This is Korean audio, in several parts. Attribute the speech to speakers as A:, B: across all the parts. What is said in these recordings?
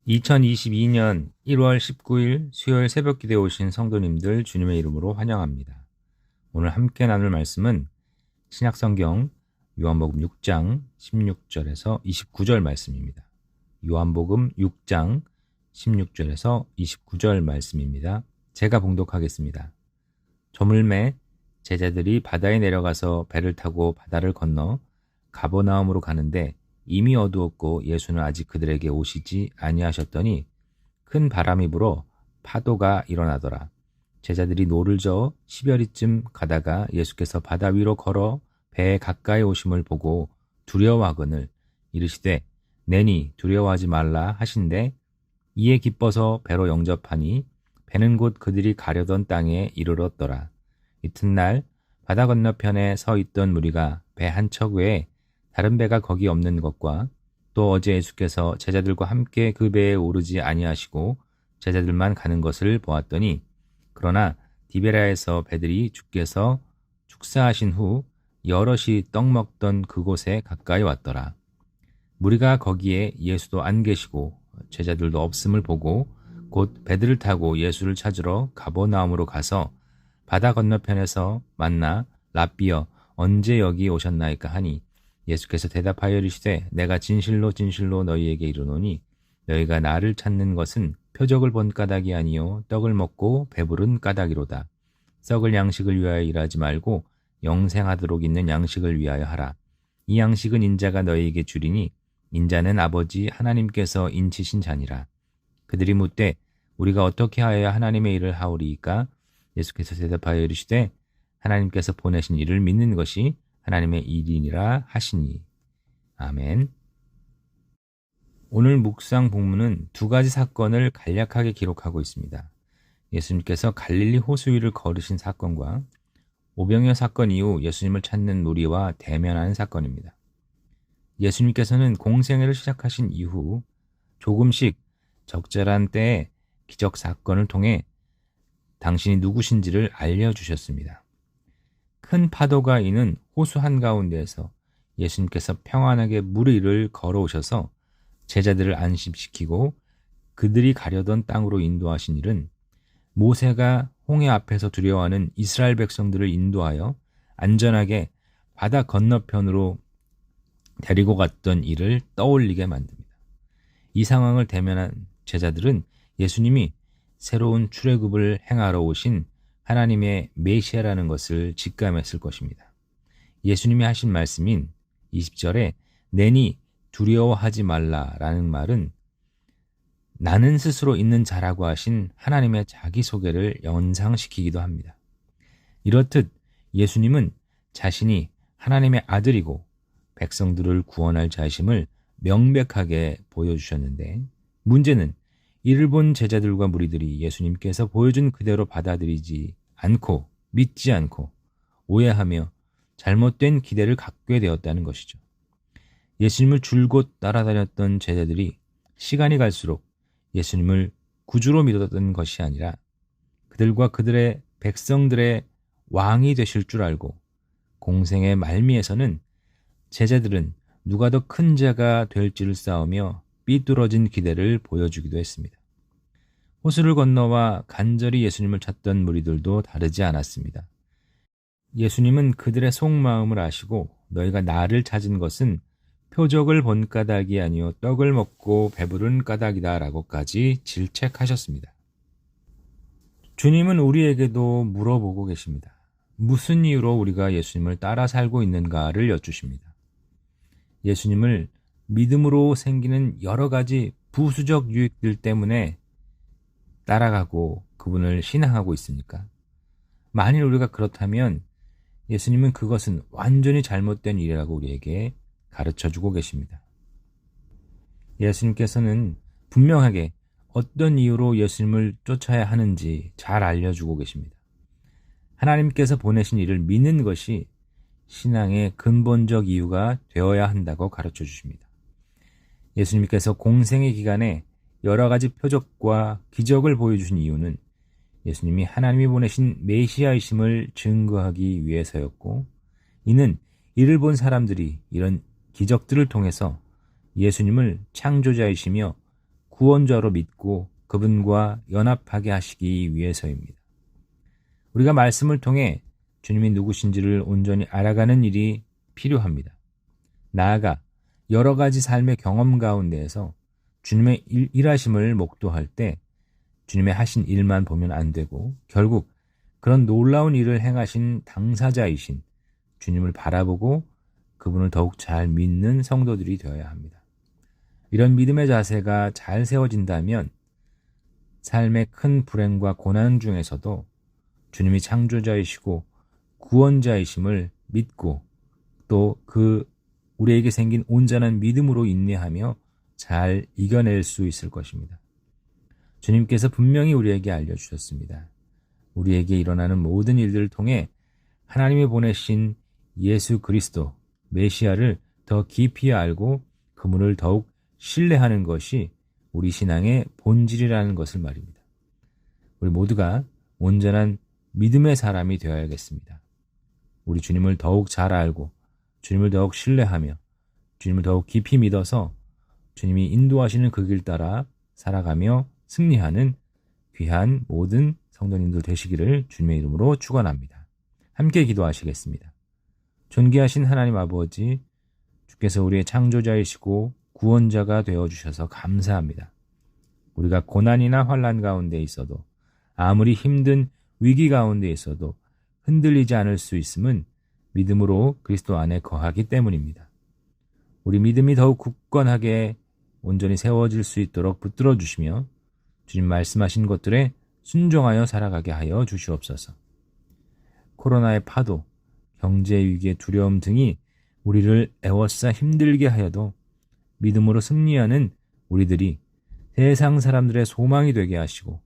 A: 2022년 1월 19일 수요일 새벽기도에 오신 성도님들 주님의 이름으로 환영합니다. 오늘 함께 나눌 말씀은 신약성경 요한복음 6장 16절에서 29절 말씀입니다. 요한복음 6장 16절에서 29절 말씀입니다. 제가 봉독하겠습니다. 저물매 제자들이 바다에 내려가서 배를 타고 바다를 건너 가버나움으로 가는데 이미 어두웠고 예수는 아직 그들에게 오시지 아니하셨더니 큰 바람이 불어 파도가 일어나더라. 제자들이 노를 저어 10여리쯤 가다가 예수께서 바다 위로 걸어 배에 가까이 오심을 보고 두려워하거늘 이르시되 내니 두려워하지 말라 하신대 이에 기뻐서 배로 영접하니 배는 곧 그들이 가려던 땅에 이르렀더라. 이튿날 바다 건너편에 서 있던 무리가 배 한 척 외에 다른 배가 거기 없는 것과 또 어제 예수께서 제자들과 함께 그 배에 오르지 아니하시고 제자들만 가는 것을 보았더니 그러나 디베라에서 배들이 주께서 축사하신 후 여럿이 떡 먹던 그곳에 가까이 왔더라. 무리가 거기에 예수도 안 계시고 제자들도 없음을 보고 곧 배들을 타고 예수를 찾으러 가버나움으로 가서 바다 건너편에서 만나 랍비여 언제 여기 오셨나이까 하니 예수께서 대답하여 이르시되 내가 진실로 진실로 너희에게 이르노니 너희가 나를 찾는 것은 표적을 본 까닭이 아니요 떡을 먹고 배부른 까닭이로다. 썩을 양식을 위하여 일하지 말고 영생하도록 있는 양식을 위하여 하라. 이 양식은 인자가 너희에게 주리니 인자는 아버지 하나님께서 인치신 자니라. 그들이 묻되 우리가 어떻게 하여야 하나님의 일을 하오리이까? 예수께서 대답하여 이르시되 하나님께서 보내신 이를 믿는 것이 하나님의 일이니라 하시니. 아멘. 오늘 묵상 본문은 두 가지 사건을 간략하게 기록하고 있습니다. 예수님께서 갈릴리 호수 위를 걸으신 사건과 오병이어 사건 이후 예수님을 찾는 무리와 대면하는 사건입니다. 예수님께서는 공생애를 시작하신 이후 조금씩 적절한 때에 기적 사건을 통해 당신이 누구신지를 알려주셨습니다. 큰 파도가 이는 호수 한가운데에서 예수님께서 평안하게 물 위를 걸어오셔서 제자들을 안심시키고 그들이 가려던 땅으로 인도하신 일은 모세가 홍해 앞에서 두려워하는 이스라엘 백성들을 인도하여 안전하게 바다 건너편으로 데리고 갔던 일을 떠올리게 만듭니다. 이 상황을 대면한 제자들은 예수님이 새로운 출애굽을 행하러 오신 하나님의 메시아라는 것을 직감했을 것입니다. 예수님이 하신 말씀인 20절에 내니 두려워하지 말라라는 말은 나는 스스로 있는 자라고 하신 하나님의 자기소개를 연상시키기도 합니다. 이렇듯 예수님은 자신이 하나님의 아들이고 백성들을 구원할 자심을 명백하게 보여주셨는데 문제는 이를 본 제자들과 무리들이 예수님께서 보여준 그대로 받아들이지 않고 믿지 않고 오해하며 잘못된 기대를 갖게 되었다는 것이죠. 예수님을 줄곧 따라다녔던 제자들이 시간이 갈수록 예수님을 구주로 믿었던 것이 아니라 그들과 그들의 백성들의 왕이 되실 줄 알고 공생의 말미에서는 제자들은 누가 더 큰 자가 될지를 싸우며 삐뚤어진 기대를 보여주기도 했습니다. 호수를 건너와 간절히 예수님을 찾던 무리들도 다르지 않았습니다. 예수님은 그들의 속마음을 아시고 너희가 나를 찾은 것은 표적을 본 까닭이 아니요 떡을 먹고 배부른 까닭이다 라고까지 질책하셨습니다. 주님은 우리에게도 물어보고 계십니다. 무슨 이유로 우리가 예수님을 따라 살고 있는가를 여쭈십니다. 예수님을 믿음으로 생기는 여러 가지 부수적 유익들 때문에 따라가고 그분을 신앙하고 있습니까? 만일 우리가 그렇다면 예수님은 그것은 완전히 잘못된 일이라고 우리에게 가르쳐주고 계십니다. 예수님께서는 분명하게 어떤 이유로 예수님을 쫓아야 하는지 잘 알려주고 계십니다. 하나님께서 보내신 이를 믿는 것이 신앙의 근본적 이유가 되어야 한다고 가르쳐 주십니다. 예수님께서 공생의 기간에 여러 가지 표적과 기적을 보여주신 이유는 예수님이 하나님이 보내신 메시아이심을 증거하기 위해서였고 이는 이를 본 사람들이 이런 기적들을 통해서 예수님을 창조자이시며 구원자로 믿고 그분과 연합하게 하시기 위해서입니다. 우리가 말씀을 통해 주님이 누구신지를 온전히 알아가는 일이 필요합니다. 나아가 여러 가지 삶의 경험 가운데에서 주님의 일하심을 목도할 때 주님의 하신 일만 보면 안 되고 결국 그런 놀라운 일을 행하신 당사자이신 주님을 바라보고 그분을 더욱 잘 믿는 성도들이 되어야 합니다. 이런 믿음의 자세가 잘 세워진다면 삶의 큰 불행과 고난 중에서도 주님이 창조자이시고 구원자이심을 믿고 또 우리에게 생긴 온전한 믿음으로 인내하며 잘 이겨낼 수 있을 것입니다. 주님께서 분명히 우리에게 알려주셨습니다. 우리에게 일어나는 모든 일들을 통해 하나님이 보내신 예수 그리스도, 메시아를 더 깊이 알고 그분을 더욱 신뢰하는 것이 우리 신앙의 본질이라는 것을 말입니다. 우리 모두가 온전한 믿음의 사람이 되어야겠습니다. 우리 주님을 더욱 잘 알고 주님을 더욱 신뢰하며 주님을 더욱 깊이 믿어서 주님이 인도하시는 그 길 따라 살아가며 승리하는 귀한 모든 성도님들 되시기를 주님의 이름으로 축원합니다. 함께 기도하시겠습니다. 존귀하신 하나님 아버지, 주께서 우리의 창조자이시고 구원자가 되어주셔서 감사합니다. 우리가 고난이나 환난 가운데 있어도 아무리 힘든 위기 가운데 있어도 흔들리지 않을 수 있음은 믿음으로 그리스도 안에 거하기 때문입니다. 우리 믿음이 더욱 굳건하게 온전히 세워질 수 있도록 붙들어 주시며 주님 말씀하신 것들에 순종하여 살아가게 하여 주시옵소서. 코로나의 파도, 경제 위기의 두려움 등이 우리를 애워싸 힘들게 하여도 믿음으로 승리하는 우리들이 세상 사람들의 소망이 되게 하시고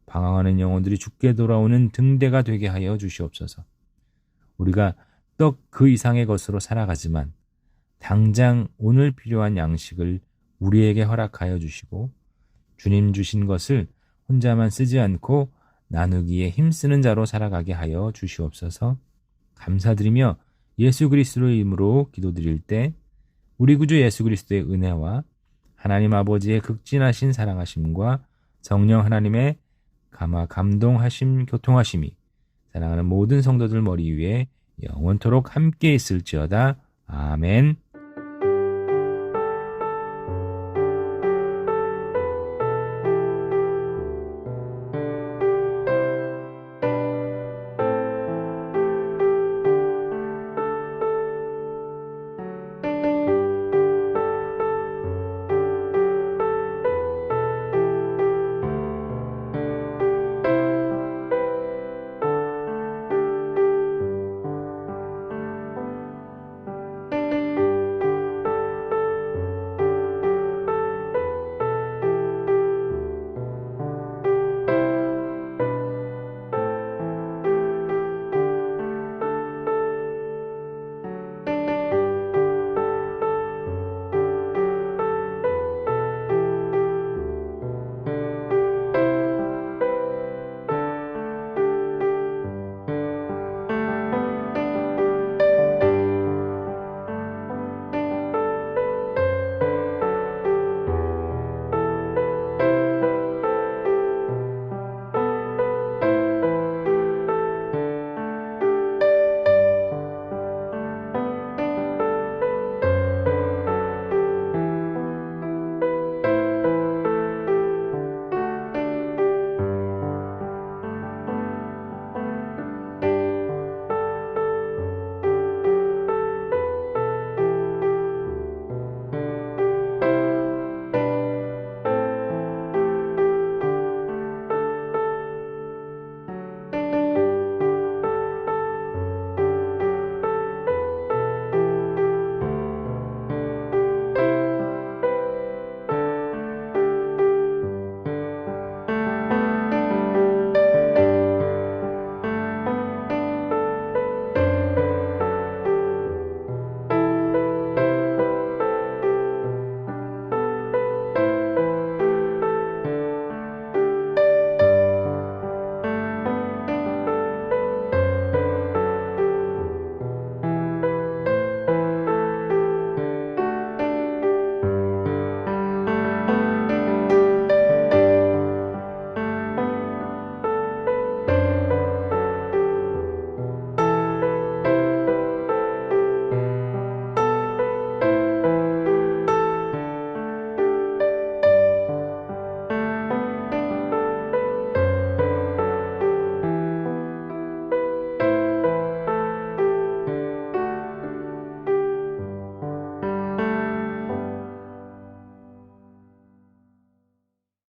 A: 방황하는 영혼들이 주께 돌아오는 등대가 되게 하여 주시옵소서. 우리가 떡 그 이상의 것으로 살아가지만 당장 오늘 필요한 양식을 우리에게 허락하여 주시고 주님 주신 것을 혼자만 쓰지 않고 나누기에 힘쓰는 자로 살아가게 하여 주시옵소서. 감사드리며 예수 그리스도의 이름으로 기도드릴 때 우리 구주 예수 그리스도의 은혜와 하나님 아버지의 극진하신 사랑하심과 성령 하나님의 감동하심, 교통하심이 사랑하는 모든 성도들 머리 위에 영원토록 함께 있을지어다. 아멘.